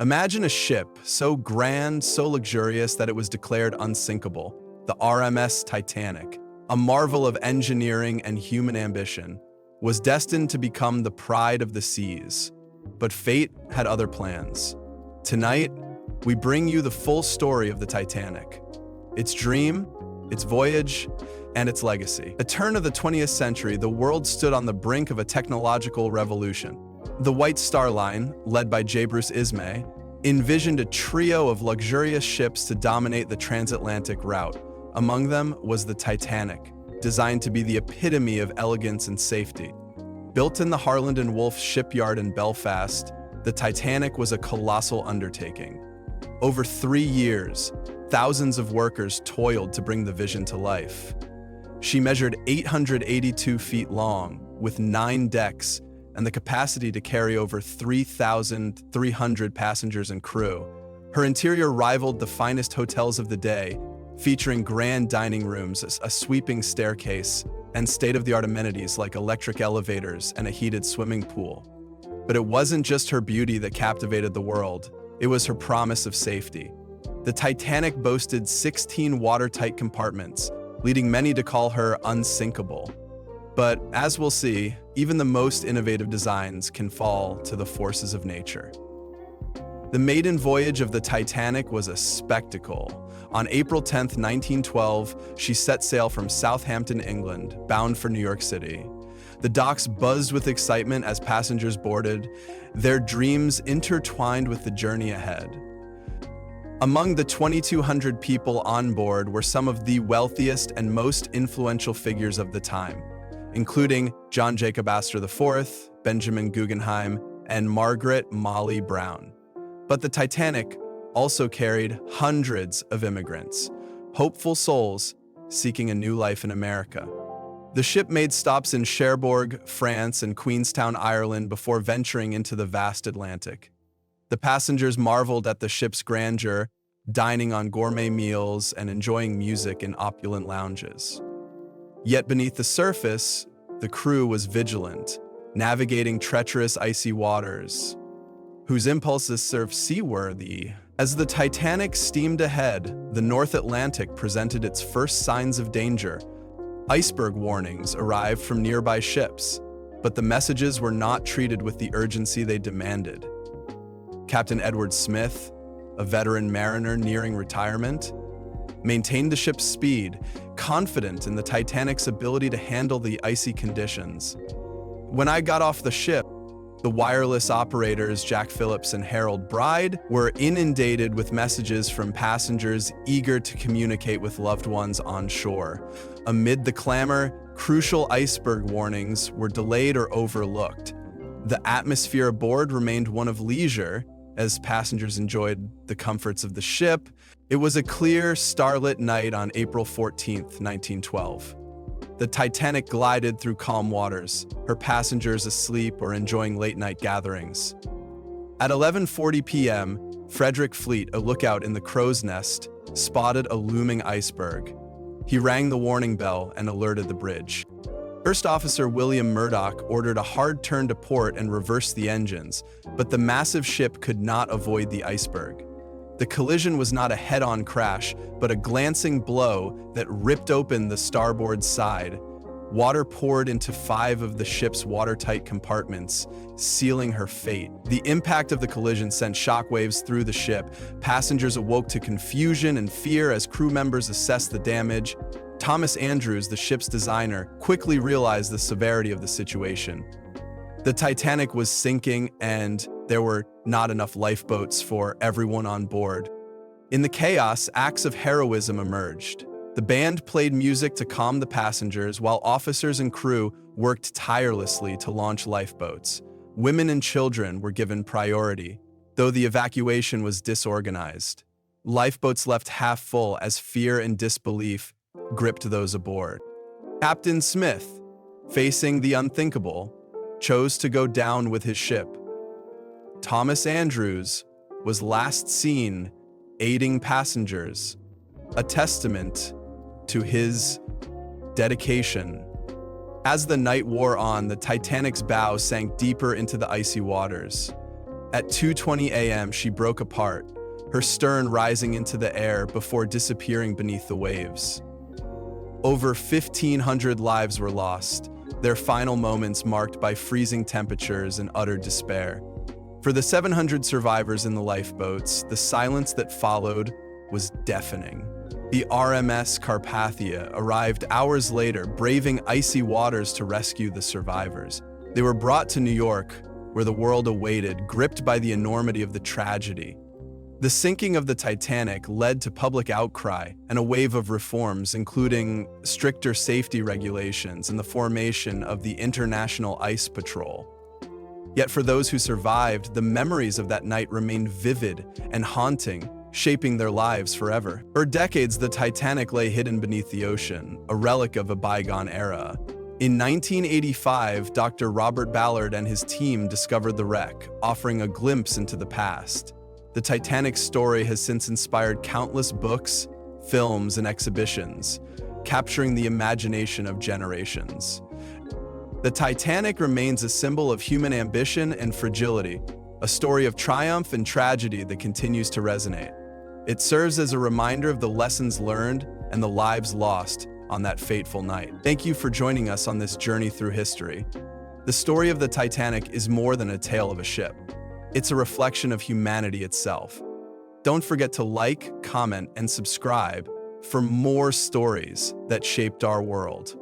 Imagine a ship so grand, so luxurious that it was declared unsinkable, the RMS Titanic, a marvel of engineering and human ambition, was destined to become the pride of the seas. But fate had other plans. Tonight, we bring you the full story of the Titanic, its dream, its voyage, and its legacy. At the turn of the 20th century, the world stood on the brink of a technological revolution. The White Star Line, led by J. Bruce Ismay, envisioned a trio of luxurious ships to dominate the transatlantic route. Among them was the Titanic, designed to be the epitome of elegance and safety. Built in the Harland and Wolff shipyard in Belfast, the Titanic was a colossal undertaking. Over 3 years, thousands of workers toiled to bring the vision to life. She measured 882 feet long, with 9 decks, and the capacity to carry over 3,300 passengers and crew. Her interior rivaled the finest hotels of the day, featuring grand dining rooms, a sweeping staircase, and state-of-the-art amenities like electric elevators and a heated swimming pool. But it wasn't just her beauty that captivated the world, it was her promise of safety. The Titanic boasted 16 watertight compartments, leading many to call her unsinkable. But as we'll see, even the most innovative designs can fall to the forces of nature. The maiden voyage of the Titanic was a spectacle. On April 10, 1912, she set sail from Southampton, England, bound for New York City. The docks buzzed with excitement as passengers boarded, their dreams intertwined with the journey ahead. Among the 2,200 people on board were some of the wealthiest and most influential figures of the time, including John Jacob Astor IV, Benjamin Guggenheim, and Margaret Molly Brown. But the Titanic also carried hundreds of immigrants, hopeful souls seeking a new life in America. The ship made stops in Cherbourg, France, and Queenstown, Ireland before venturing into the vast Atlantic. The passengers marveled at the ship's grandeur, dining on gourmet meals and enjoying music in opulent lounges. Yet beneath the surface, the crew was vigilant, navigating treacherous icy waters, whose impulses served seaworthy. As the Titanic steamed ahead, the North Atlantic presented its first signs of danger. Iceberg warnings arrived from nearby ships, but the messages were not treated with the urgency they demanded. Captain Edward Smith, a veteran mariner nearing retirement, maintained the ship's speed, confident in the Titanic's ability to handle the icy conditions. When I got off the ship, the wireless operators Jack Phillips and Harold Bride were inundated with messages from passengers eager to communicate with loved ones on shore. Amid the clamor, crucial iceberg warnings were delayed or overlooked. The atmosphere aboard remained one of leisure as passengers enjoyed the comforts of the ship. It was a clear, starlit night on April 14, 1912. The Titanic glided through calm waters, her passengers asleep or enjoying late-night gatherings. At 11:40 p.m., Frederick Fleet, a lookout in the crow's nest, spotted a looming iceberg. He rang the warning bell and alerted the bridge. First Officer William Murdoch ordered a hard turn to port and reversed the engines, but the massive ship could not avoid the iceberg. The collision was not a head-on crash, but a glancing blow that ripped open the starboard side. Water poured into 5 of the ship's watertight compartments, sealing her fate. The impact of the collision sent shockwaves through the ship. Passengers awoke to confusion and fear as crew members assessed the damage. Thomas Andrews, the ship's designer, quickly realized the severity of the situation. The Titanic was sinking, and there were not enough lifeboats for everyone on board. In the chaos, acts of heroism emerged. The band played music to calm the passengers, while officers and crew worked tirelessly to launch lifeboats. Women and children were given priority, though the evacuation was disorganized. Lifeboats left half full as fear and disbelief gripped those aboard. Captain Smith, facing the unthinkable, chose to go down with his ship. Thomas Andrews was last seen aiding passengers, a testament to his dedication. As the night wore on, the Titanic's bow sank deeper into the icy waters. At 2:20 a.m., she broke apart, her stern rising into the air before disappearing beneath the waves. Over 1,500 lives were lost, their final moments marked by freezing temperatures and utter despair. For the 700 survivors in the lifeboats, the silence that followed was deafening. The RMS Carpathia arrived hours later, braving icy waters to rescue the survivors. They were brought to New York, where the world awaited, gripped by the enormity of the tragedy. The sinking of the Titanic led to public outcry and a wave of reforms, including stricter safety regulations and the formation of the International Ice Patrol. Yet for those who survived, the memories of that night remained vivid and haunting, shaping their lives forever. For decades, the Titanic lay hidden beneath the ocean, a relic of a bygone era. In 1985, Dr. Robert Ballard and his team discovered the wreck, offering a glimpse into the past. The Titanic's story has since inspired countless books, films, and exhibitions, capturing the imagination of generations. The Titanic remains a symbol of human ambition and fragility, a story of triumph and tragedy that continues to resonate. It serves as a reminder of the lessons learned and the lives lost on that fateful night. Thank you for joining us on this journey through history. The story of the Titanic is more than a tale of a ship. It's a reflection of humanity itself. Don't forget to like, comment, and subscribe for more stories that shaped our world.